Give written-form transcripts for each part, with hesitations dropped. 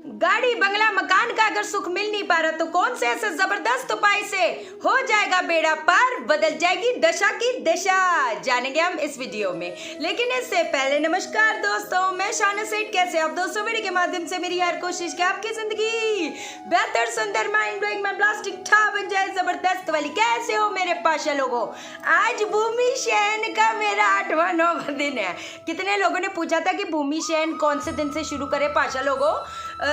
गाड़ी बंगला मकान का अगर सुख मिल नहीं पा रहा तो कौन से ऐसे जबरदस्त उपाय से हो जाएगा बेड़ा पार, बदल जाएगी दशा की दिशा, जानेंगे हम इस वीडियो में। लेकिन इससे पहले नमस्कार दोस्तों, मैं शाना सेठ। कैसे आप दोस्तों? वीडियो के माध्यम से मेरी हर कोशिश कि आपकी जिंदगी बेहतर, सुंदर, माइंड ब्लोइंग, प्लास्टिक ठा बन जाए, जबरदस्त वाली। कैसे हो मेरे पाशा लोगों? आज भूमि शयन का मेरा 8वां दिन है। कितने लोगों ने पूछा था कि भूमि शयन कौन से दिन से शुरू करे पाशा लोगों?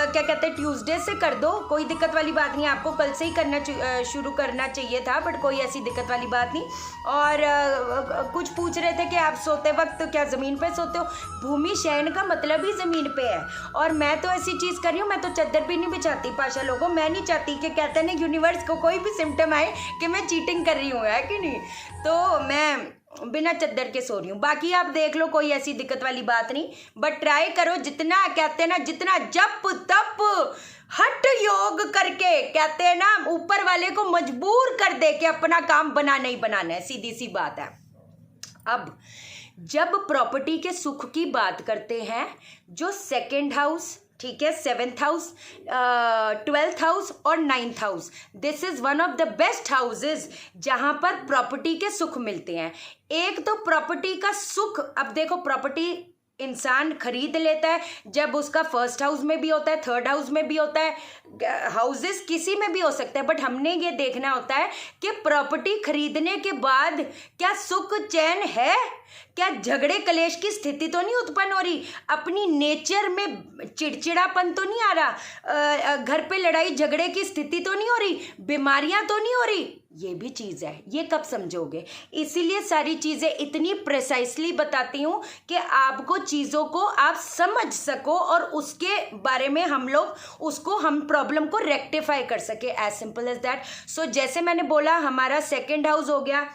क्या कहते हैं, ट्यूसडे से कर दो, कोई दिक्कत वाली बात नहीं। आपको कल से ही करना शुरू करना चाहिए था, बट कोई ऐसी दिक्कत वाली बात नहीं। और कुछ पूछ रहे थे कि आप सोते वक्त क्या ज़मीन पे सोते हो? भूमि शयन का मतलब ही ज़मीन पे है। और मैं तो ऐसी चीज़ कर रही हूँ, मैं तो चद्दर भी नहीं बिछाती पाशा लोगों। मैं नहीं चाहती कि कहते हैं ना यूनिवर्स को कोई भी सिम्टम आए कि मैं चीटिंग कर रही हूँ, है कि नहीं। तो मैं बिना चद्दर के सो रही हूँ। बाकी आप देख लो, कोई ऐसी दिक्कत वाली बात नहीं, बट ट्राई करो जितना, कहते हैं ना, जितना जप तप हठ योग करके, कहते हैं ना, ऊपर वाले को मजबूर कर दे कि अपना काम बनाना ही बनाना है। सीधी सी बात है। अब जब प्रॉपर्टी के सुख की बात करते हैं, जो सेकंड हाउस, ठीक है, 7th हाउस, 12th हाउस और 9th house, this is one of the best houses जहां पर प्रॉपर्टी के सुख मिलते हैं। एक तो प्रॉपर्टी का सुख, अब देखो, प्रॉपर्टी इंसान खरीद लेता है जब उसका फर्स्ट हाउस में भी होता है, थर्ड हाउस में भी होता है, हाउसेस किसी में भी हो सकता है, बट हमने ये देखना होता है कि प्रॉपर्टी खरीदने के बाद क्या सुख चैन है, क्या झगड़े कलेश की स्थिति तो नहीं उत्पन्न हो रही, अपनी नेचर में चिड़चिड़ापन तो नहीं आ रहा, घर पे लड़ाई झगड़े की स्थिति तो नहीं हो रही, बीमारियां तो नहीं हो रही। ये भी चीज़ है, ये कब समझोगे? इसीलिए सारी चीज़ें इतनी प्रिसाइसली बताती हूँ कि आपको चीज़ों को आप समझ सको और उसके बारे में हम प्रॉब्लम को रेक्टिफाई कर सके, एज सिंपल एज दैट। सो जैसे मैंने बोला, हमारा सेकेंड हाउस हो गया,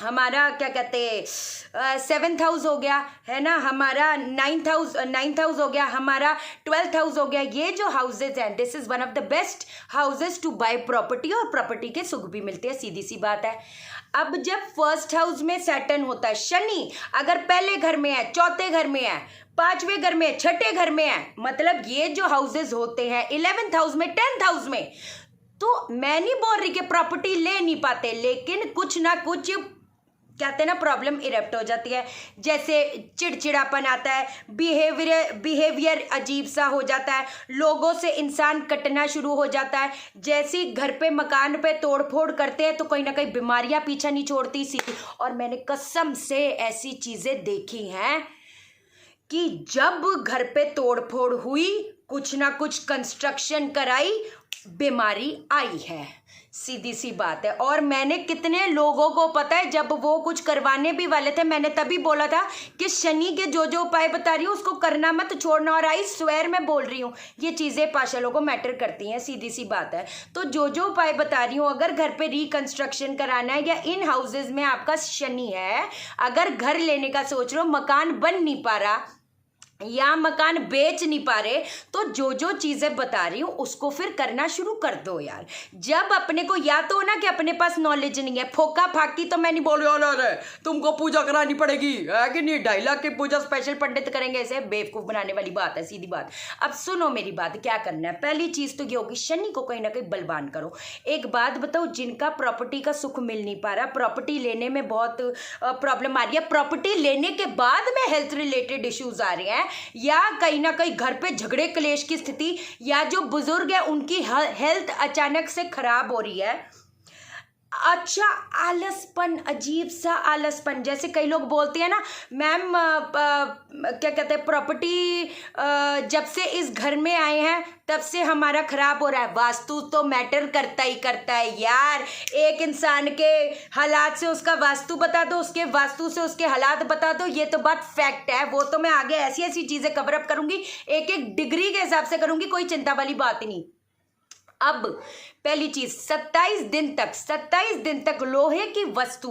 हमारा क्या कहते हैं 7th हाउस हो गया, है ना, हमारा 9th हाउस हो गया, हमारा 12th हाउस हो गया। ये जो हाउसेज हैं, this is one of the best houses to buy property, और प्रॉपर्टी के सुख भी मिलते हैं, सीधी सी बात है। अब जब फर्स्ट हाउस में सैटर्न होता है, शनि अगर पहले घर में है, चौथे घर में है, 5वें घर में, छठे घर में है, मतलब ये जो हाउसेज होते हैं 11th हाउस में, 10th हाउस में, तो मैं नहीं बोल रही कि प्रॉपर्टी ले नहीं पाते, लेकिन कुछ ना कुछ, कहते हैं ना, प्रॉब्लम इरप्ट हो जाती है। जैसे चिड़चिड़ापन आता है, बिहेवियर अजीब सा हो जाता है, लोगों से इंसान कटना शुरू हो जाता है। जैसे घर पे मकान पे तोड़ फोड़ करते हैं तो कहीं ना कहीं बीमारियां पीछा नहीं छोड़ती सी। और मैंने कसम से ऐसी चीजें देखी हैं कि जब घर पे तोड़ फोड़ हुई, कुछ ना कुछ कंस्ट्रक्शन कराई, बीमारी आई है, सीधी सी बात है। और मैंने कितने लोगों को पता है, जब वो कुछ करवाने भी वाले थे, मैंने तभी बोला था कि शनि के जो जो उपाय बता रही हूँ उसको करना मत, छोड़ना। और आई स्वेर मैं बोल रही हूँ, ये चीज़ें पाशालों को मैटर करती हैं, सीधी सी बात है। तो जो जो उपाय बता रही हूँ, अगर घर पे रिकंस्ट्रक्शन कराना है, या इन हाउसेज में आपका शनि है, अगर घर लेने का सोच रहे हो, मकान बन नहीं पा रहा या मकान बेच नहीं पा रहे, तो जो जो चीजें बता रही हूँ उसको फिर करना शुरू कर दो यार। जब अपने को, या तो ना कि अपने पास नॉलेज नहीं है, फोका फाकी तो मैं नहीं बोल रही हूँ तुमको पूजा करानी पड़ेगी, है कि नहीं, 2.5 लाख की पूजा स्पेशल पंडित करेंगे, ऐसे बेवकूफ बनाने वाली बात है, सीधी बात। अब सुनो मेरी बात, क्या करना है? पहली चीज तो ये होगी, शनि को कहीं ना कहीं बलवान करो। एक बात बताओ, जिनका प्रॉपर्टी का सुख मिल नहीं पा रहा, प्रॉपर्टी लेने में बहुत प्रॉब्लम आ रही है, प्रॉपर्टी लेने के बाद में हेल्थ रिलेटेड इश्यूज आ रहे हैं, या कहीं ना कहीं घर पे झगड़े कलेश की स्थिति, या जो बुजुर्ग है उनकी हेल्थ अचानक से खराब हो रही है, अच्छा आलसपन, अजीब सा आलसपन, जैसे कई लोग बोलते हैं ना, मैम क्या कहते हैं, प्रॉपर्टी जब से इस घर में आए हैं तब से हमारा खराब हो रहा है। वास्तु तो मैटर करता ही करता है यार। एक इंसान के हालात से उसका वास्तु बता दो, उसके वास्तु से उसके हालात बता दो, ये तो बात फैक्ट है। वो तो मैं आगे ऐसी ऐसी चीजें कवर अप करूंगी, एक एक डिग्री के हिसाब से करूंगी, कोई चिंता वाली बात ही नहीं। अब पहली चीज, 27 दिन तक लोहे की वस्तु,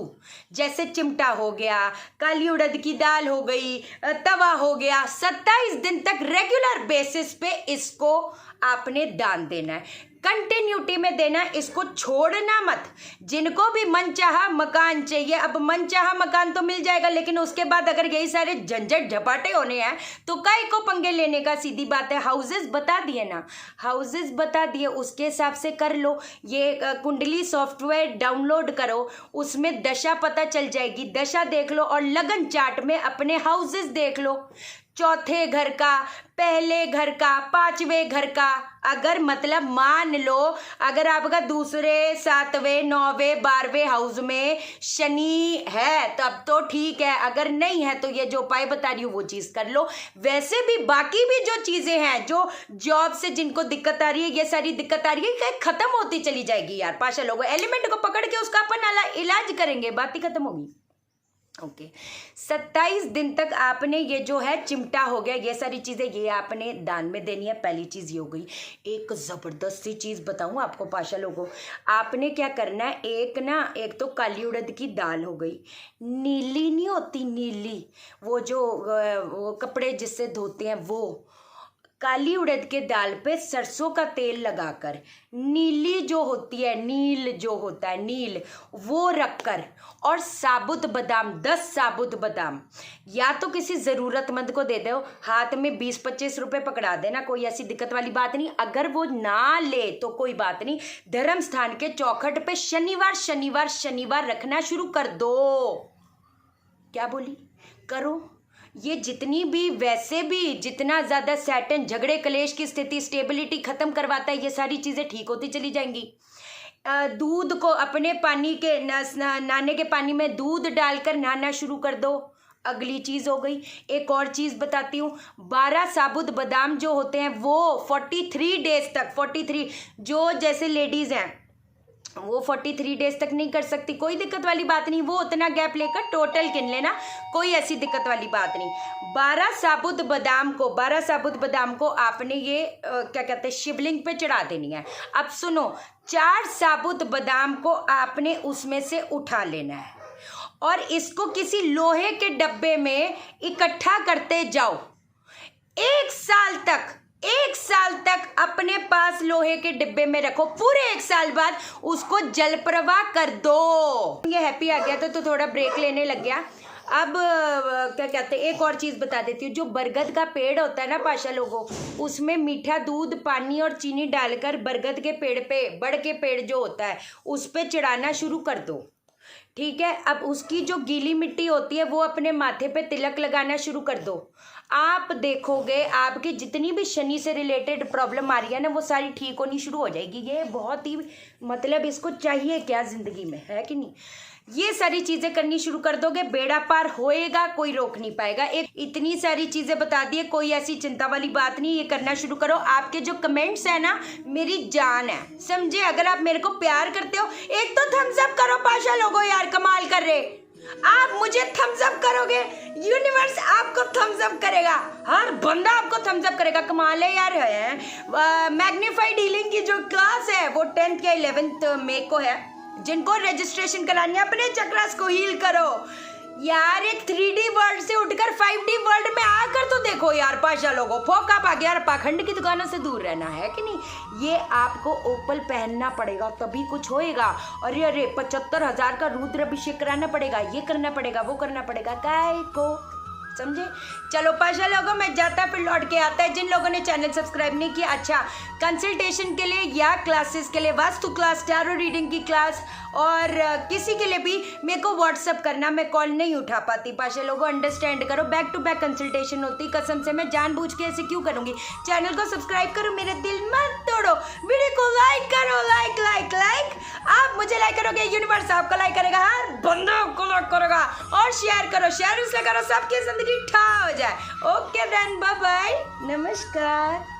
जैसे चिमटा हो गया, काली उड़द की दाल हो गई, तवा हो गया, 27 दिन तक रेगुलर बेसिस पे इसको आपने दान देना है। कंटिन्यूटी में देना, इसको छोड़ना मत। जिनको भी मनचाहा मकान चाहिए, अब मनचाहा मकान तो मिल जाएगा, लेकिन उसके बाद अगर यही सारे झंझट झपाटे होने हैं तो काहे को पंगे लेने का। सीधी बात है, हाउसेस बता दिए ना, हाउसेस बता दिए, उसके हिसाब से कर लो। ये कुंडली सॉफ्टवेयर डाउनलोड करो, उसमें दशा पता चल जाएगी, दशा देख लो और लगन चार्ट में अपने हाउसेस देख लो, चौथे घर का, पहले घर का, पांचवें घर का। अगर मतलब मान लो अगर आपका दूसरे, सातवें, नौवें, 12वें हाउस में शनि है तब तो ठीक है, अगर नहीं है तो ये जो उपाय बता रही हूँ वो चीज कर लो। वैसे भी बाकी भी जो चीजें हैं, जो जॉब से जिनको दिक्कत आ रही है, ये सारी दिक्कत आ रही है, खत्म होती चली जाएगी यार। पाशा लोगों एलिमेंट को पकड़ के उसका अपन इलाज करेंगे, बात ही खत्म होगी। ओके 27 दिन तक आपने ये जो है चिमटा हो गया, ये सारी चीज़ें ये आपने दान में देनी है। पहली चीज़ ये हो गई। एक ज़बरदस्त सी चीज़ बताऊँ आपको पाशा लोगों, आपने क्या करना है, एक तो काली उड़द की दाल हो गई, नीली नहीं होती नीली, वो जो वो कपड़े जिससे धोते हैं, वो काली उड़द के दाल पे सरसों का तेल लगाकर, नीली जो होती है, नील जो होता है नील, वो रखकर, और साबुत बादाम 10 साबुत बादाम या तो किसी ज़रूरतमंद को दे दो, हाथ में 20-25 रुपए पकड़ा देना, कोई ऐसी दिक्कत वाली बात नहीं। अगर वो ना ले तो कोई बात नहीं, धर्म स्थान के चौखट पे शनिवार शनिवार शनिवार रखना शुरू कर दो। क्या बोली? करो। ये जितनी भी, वैसे भी जितना ज़्यादा सैटन, झगड़े कलेश की स्थिति, स्टेबिलिटी ख़त्म करवाता है, ये सारी चीज़ें ठीक होती चली जाएंगी। दूध को अपने पानी के नहाने के पानी में दूध डालकर नहाना शुरू कर दो। अगली चीज़ हो गई। एक और चीज़ बताती हूँ, 12 साबुत बादाम जो होते हैं वो 43 डेज तक, 43 जो जैसे लेडीज़ हैं वो 43 डेज तक नहीं कर सकती, कोई दिक्कत वाली बात नहीं, वो उतना गैप लेकर टोटल गिन लेना, कोई ऐसी दिक्कत वाली बात नहीं। 12 साबुत बादाम को आपने ये क्या कहते हैं, शिवलिंग पे चढ़ा देनी है। अब सुनो, 4 साबुत बादाम को आपने उसमें से उठा लेना है और इसको किसी लोहे के डब्बे में इकट्ठा करते जाओ। 1 साल तक अपने पास लोहे के डिब्बे में रखो। पूरे 1 साल बाद उसको जल प्रवाह कर दो। ये हैप्पी आ गया था तो थोड़ा ब्रेक लेने लग गया। अब क्या कहते हैं, एक और चीज़ बता देती हूँ। जो बरगद का पेड़ होता है ना पाशा लोगों, उसमें मीठा दूध, पानी और चीनी डालकर बरगद के पेड़ पे, बड़ के पेड़ जो होता है उस पे चढ़ाना शुरू कर दो। ठीक है, अब उसकी जो गीली मिट्टी होती है वो अपने माथे पे तिलक लगाना शुरू कर दो। आप देखोगे आपकी जितनी भी शनि से रिलेटेड प्रॉब्लम आ रही है ना, वो सारी ठीक होनी शुरू हो जाएगी। ये बहुत ही मतलब इसको चाहिए क्या ज़िंदगी में, है कि नहीं? ये सारी चीज़ें करनी शुरू कर दोगे, बेड़ा पार होएगा, कोई रोक नहीं पाएगा। एक इतनी सारी चीज़ें बता दिए, कोई ऐसी चिंता वाली बात नहीं, ये करना शुरू करो। आपके जो कमेंट्स है ना, मेरी जान है, समझे? अगर आप मेरे को प्यार करते हो, एक तो थम्स अप करो पाशा लोगो यार, कमाल कर रहे। आप मुझे थम्स अप करोगे, यूनिवर्स आपको थम्स अप करेगा, हर बंदा आपको थम्स अप करेगा। कमाल है यार। है मैग्नीफाइड हीलिंग की जो क्लास है वो 10th या 11th मई को है। जिनको रजिस्ट्रेशन करानी है, अपने चक्रास को हील करो यार। एक 3D वर्ल्ड से उठकर 5D वर्ल्ड में आकर तो देखो यार पाशा लोगों, फोका पा गया। पाखंड की दुकानों से दूर रहना है कि नहीं। ये आपको ओपल पहनना पड़ेगा तभी कुछ होएगा। अरे 75,000 का रुद्र अभिषेक कराना पड़ेगा, ये करना पड़ेगा, वो करना पड़ेगा, काय को, समझे? चलो पाशा लोगों, मैं जाता फिर लौट के आता है। जिन लोगों ने चैनल सब्सक्राइब नहीं किया, अच्छा कंसल्टेशन के लिए या क्लासेस के लिए, वास्तु क्लास, टैरो रीडिंग की क्लास और किसी के लिए भी मेरे को व्हाट्सअप करना, मैं कॉल नहीं उठा पाती। पाशा लोगों अंडरस्टैंड करो, बैक टू बैक कंसल्टेशन होती, कसम से मैं जानबूझ के ऐसे क्यों करूँगी। चैनल को सब्सक्राइब करो, मेरे दिल मत तोड़ो, वीडियो को लाइक करो, लाइक। आप मुझे लाइक करोगे, यूनिवर्स आपको लाइक करेगा, हर बंदों को लाइक करेगा। और शेयर करो, शेयर इसलिए करो सबकी जिंदगी ठा हो जाए। ओके देन, बाय बाय, नमस्कार।